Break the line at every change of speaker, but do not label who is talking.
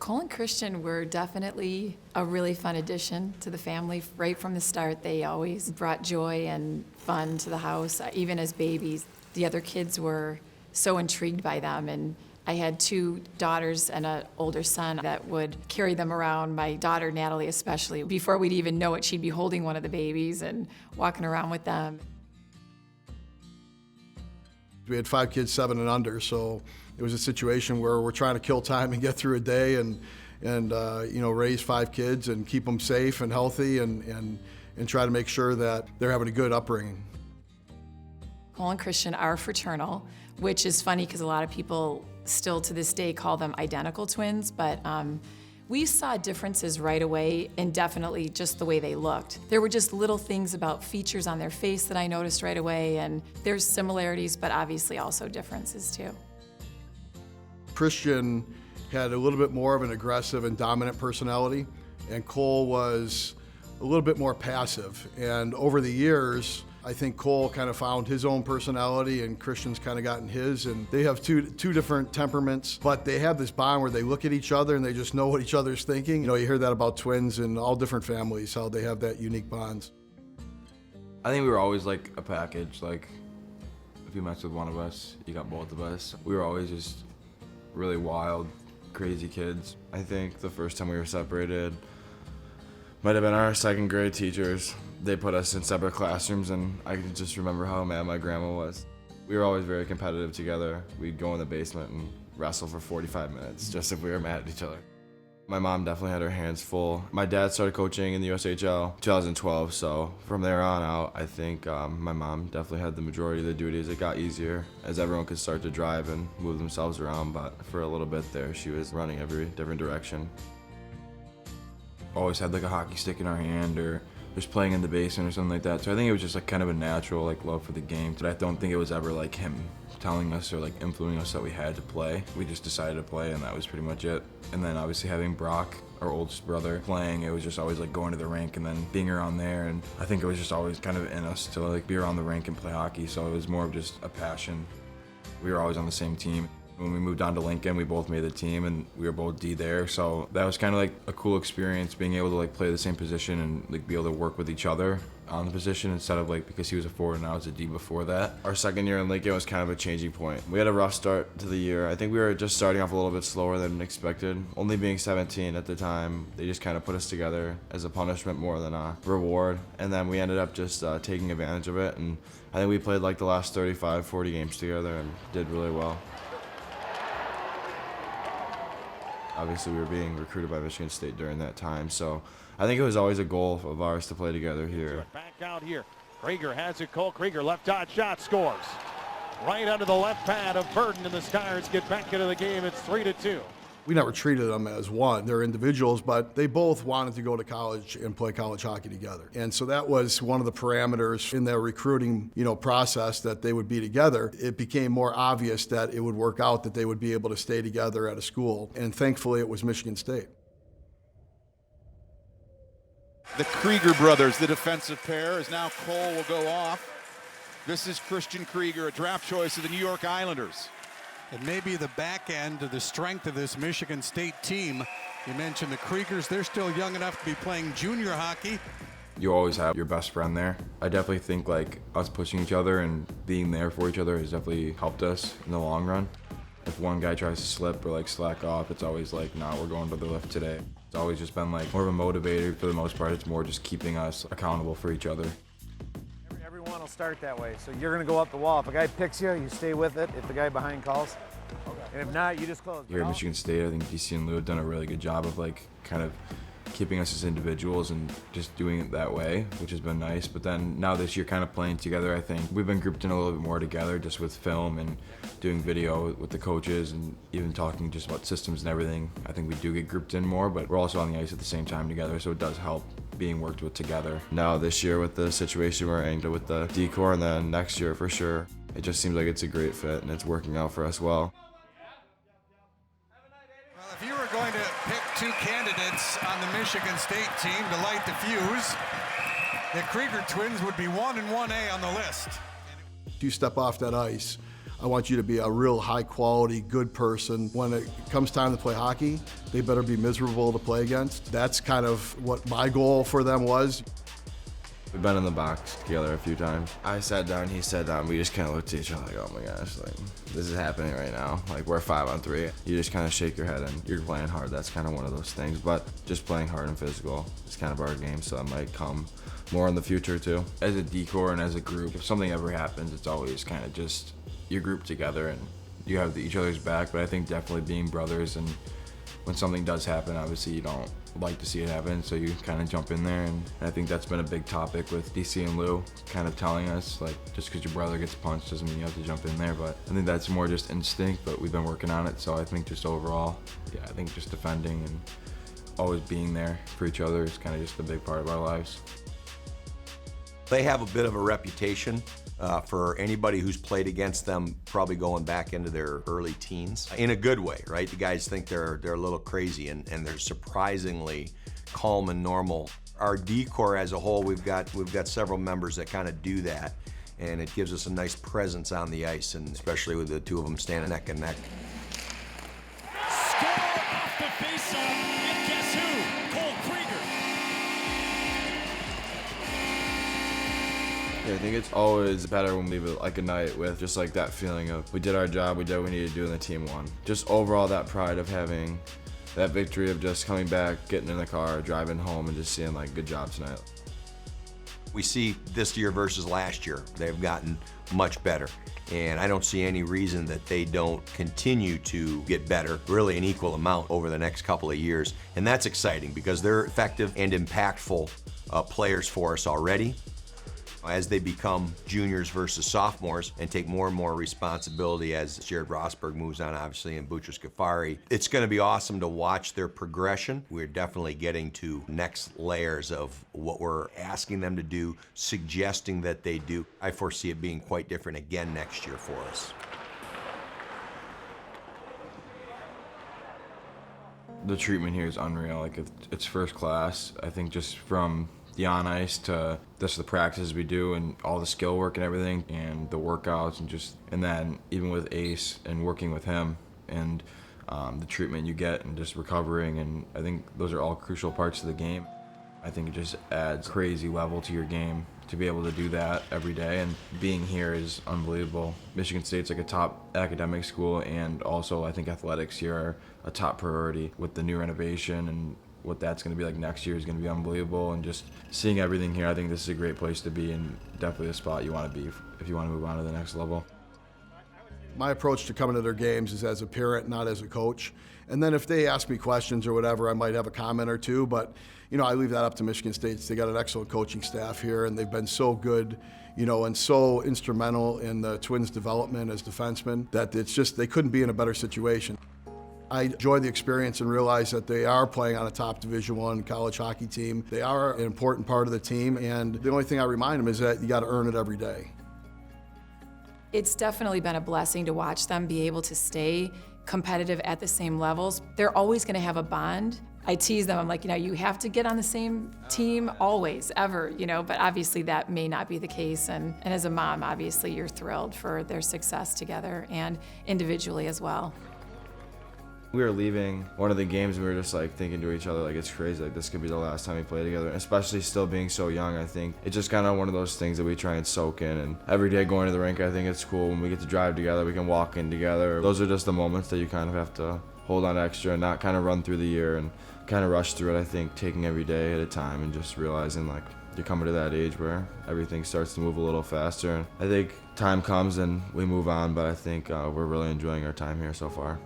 Cole and Christian were definitely a really fun addition to the family. Right from the start, they always brought joy and fun to the house, even as babies. The other kids were so intrigued by them, and I had 2 daughters and an older son that would carry them around, my daughter Natalie especially. Before we'd even know it, she'd be holding one of the babies and walking around with them.
We had 5 kids, 7 and under, so it was a situation where we're trying to kill time and get through a day and raise 5 kids and keep them safe and healthy and try to make sure that they're having a good upbringing.
Cole and Christian are fraternal, which is funny because a lot of people still to this day call them identical twins, but we saw differences right away and definitely just the way they looked. There were just little things about features on their face that I noticed right away, and there's similarities, but obviously also differences too.
Christian had a little bit more of an aggressive and dominant personality, and Cole was a little bit more passive. And over the years, I think Cole kind of found his own personality and Christian's kind of gotten his, and they have two different temperaments, but they have this bond where they look at each other and they just know what each other's thinking. You hear that about twins in all different families, how they have that unique bonds.
I think we were always like a package. Like if you messed with one of us, you got both of us. We were always just really wild, crazy kids. I think the first time we were separated might have been our 2nd grade teachers. They put us in separate classrooms, and I can just remember how mad my grandma was. We were always very competitive together. We'd go in the basement and wrestle for 45 minutes just if we were mad at each other. My mom definitely had her hands full. My dad started coaching in the USHL 2012, so from there on out, I think my mom definitely had the majority of the duties. It got easier as everyone could start to drive and move themselves around, but for a little bit there, she was running every different direction. Always had like a hockey stick in our hand or just playing in the basement or something like that. So I think it was just like kind of a natural like love for the game. But I don't think it was ever like him telling us or like influencing us that we had to play. We just decided to play, and that was pretty much it. And then obviously having Brock, our oldest brother, playing, it was just always like going to the rink and then being around there. And I think it was just always kind of in us to like be around the rink and play hockey. So it was more of just a passion. We were always on the same team. When we moved on to Lincoln, we both made the team, and we were both D there. So that was kind of like a cool experience, being able to like play the same position and like be able to work with each other on the position instead of like, because he was a forward and I was a D before that. Our 2nd year in Lincoln was kind of a changing point. We had a rough start to the year. I think we were just starting off a little bit slower than expected. Only being 17 at the time, they just kind of put us together as a punishment more than a reward. And then we ended up just taking advantage of it. And I think we played like the last 35, 40 games together and did really well. Obviously, we were being recruited by Michigan State during that time, so I think it was always a goal of ours to play together here.
Back out here. Krygier has it. Cole Krygier, left-side shot, scores. Right under the left pad of Burden, and the Stars get back into the game. It's 3-2.
We never treated them as one. They're individuals, but they both wanted to go to college and play college hockey together. And so that was one of the parameters in their recruiting, process, that they would be together. It became more obvious that it would work out, that they would be able to stay together at a school. And thankfully, it was Michigan State.
The Krygier brothers, the defensive pair, as now Cole will go off. This is Christian Krygier, a draft choice of the New York Islanders.
And maybe the back end of the strength of this Michigan State team. You mentioned the Krygiers, they're still young enough to be playing junior hockey.
You always have your best friend there. I definitely think like us pushing each other and being there for each other has definitely helped us in the long run. If one guy tries to slip or like slack off, it's always like, nah, we're going to the lift today. It's always just been like more of a motivator for the most part. It's more just keeping us accountable for each other.
Everyone will start that way. So you're going to go up the wall. If a guy picks you, you stay with it. If the guy behind calls. Okay. And if not, you just close.
Here at Michigan State, I think DC and Lou have done a really good job of like kind of keeping us as individuals and just doing it that way, which has been nice. But then now this year kind of playing together, I think we've been grouped in a little bit more together just with film and doing video with the coaches and even talking just about systems and everything. I think we do get grouped in more, but we're also on the ice at the same time together, so it does help being worked with together. Now this year with the situation we're in with the decor, and then next year for sure, it just seems like it's a great fit and it's working out for us well.
Well, if you were going to pick 2 candidates on the Michigan State team to light the fuse, the Krygier twins would be 1 and 1A on the list.
You step off that ice, I want you to be a real high quality, good person. When it comes time to play hockey, they better be miserable to play against. That's kind of what my goal for them was.
We've been in the box together a few times. I sat down, he sat down. We just kind of looked at each other like, oh my gosh, like this is happening right now. Like we're 5-on-3. You just kind of shake your head and you're playing hard. That's kind of one of those things. But just playing hard and physical is kind of our game, so that might come more in the future too. As a decor and as a group, if something ever happens, it's always kind of just you group together and you have each other's back. But I think definitely being brothers, and when something does happen, obviously you don't like to see it happen, so you kind of jump in there. And I think that's been a big topic with DC and Lou kind of telling us, like, just because your brother gets punched doesn't mean you have to jump in there. But I think that's more just instinct, but we've been working on it. So I think just overall, yeah, I think just defending and always being there for each other is kind of just a big part of our lives.
They have a bit of a reputation for anybody who's played against them, probably going back into their early teens, in a good way, right? The guys think they're a little crazy, and they're surprisingly calm and normal. Our decor as a whole, we've got several members that kind of do that, and it gives us a nice presence on the ice, and especially with the two of them standing neck and neck.
Score off the faceoff, and guess who? Cole Krygier.
Yeah, I think it's always better when we leave it like a night with just like that feeling of we did our job, we did what we needed to do, and the team won. Just overall that pride of having that victory of just coming back, getting in the car, driving home, and just seeing like good job tonight.
We see this year versus last year, they've gotten much better. And I don't see any reason that they don't continue to get better, really an equal amount over the next couple of years. And that's exciting because they're effective and impactful players for us already. As they become juniors versus sophomores and take more and more responsibility as Jared Rosberg moves on, obviously, and Boutros Ghafari, it's going to be awesome to watch their progression. We're definitely getting to next layers of what we're asking them to do, suggesting that they do. I foresee it being quite different again next year for us.
The treatment here is unreal. Like it's first class. I think just from the on ice to just the practices we do and all the skill work and everything and the workouts and then even with Ace and working with him and the treatment you get and just recovering, and I think those are all crucial parts of the game. I think it just adds crazy level to your game to be able to do that every day, and being here is unbelievable. Michigan State's like a top academic school, and also I think athletics here are a top priority with the new renovation, and what that's going to be like next year is going to be unbelievable. And just seeing everything here, I think this is a great place to be, and definitely a spot you want to be if you want to move on to the next level.
My approach to coming to their games is as a parent, not as a coach. And then if they ask me questions or whatever, I might have a comment or two, but you know, I leave that up to Michigan State. They got an excellent coaching staff here, and they've been so good, you know, and so instrumental in the Twins' development as defensemen that it's just, they couldn't be in a better situation. I enjoy the experience and realize that they are playing on a top Division I college hockey team. They are an important part of the team, and the only thing I remind them is that you got to earn it every day.
It's definitely been a blessing to watch them be able to stay competitive at the same levels. They're always going to have a bond. I tease them, I'm like, you know, you have to get on the same team always, ever, you know, but obviously that may not be the case. And as a mom, obviously you're thrilled for their success together and individually as well.
We were leaving one of the games, and we were just like thinking to each other, like, it's crazy, like this could be the last time we play together. And especially still being so young, I think it's just kind of one of those things that we try and soak in. And every day going to the rink, I think it's cool when we get to drive together, we can walk in together. Those are just the moments that you kind of have to hold on extra and not kind of run through the year and kind of rush through it. I think taking every day at a time and just realizing like you're coming to that age where everything starts to move a little faster. And I think time comes and we move on, but I think we're really enjoying our time here so far.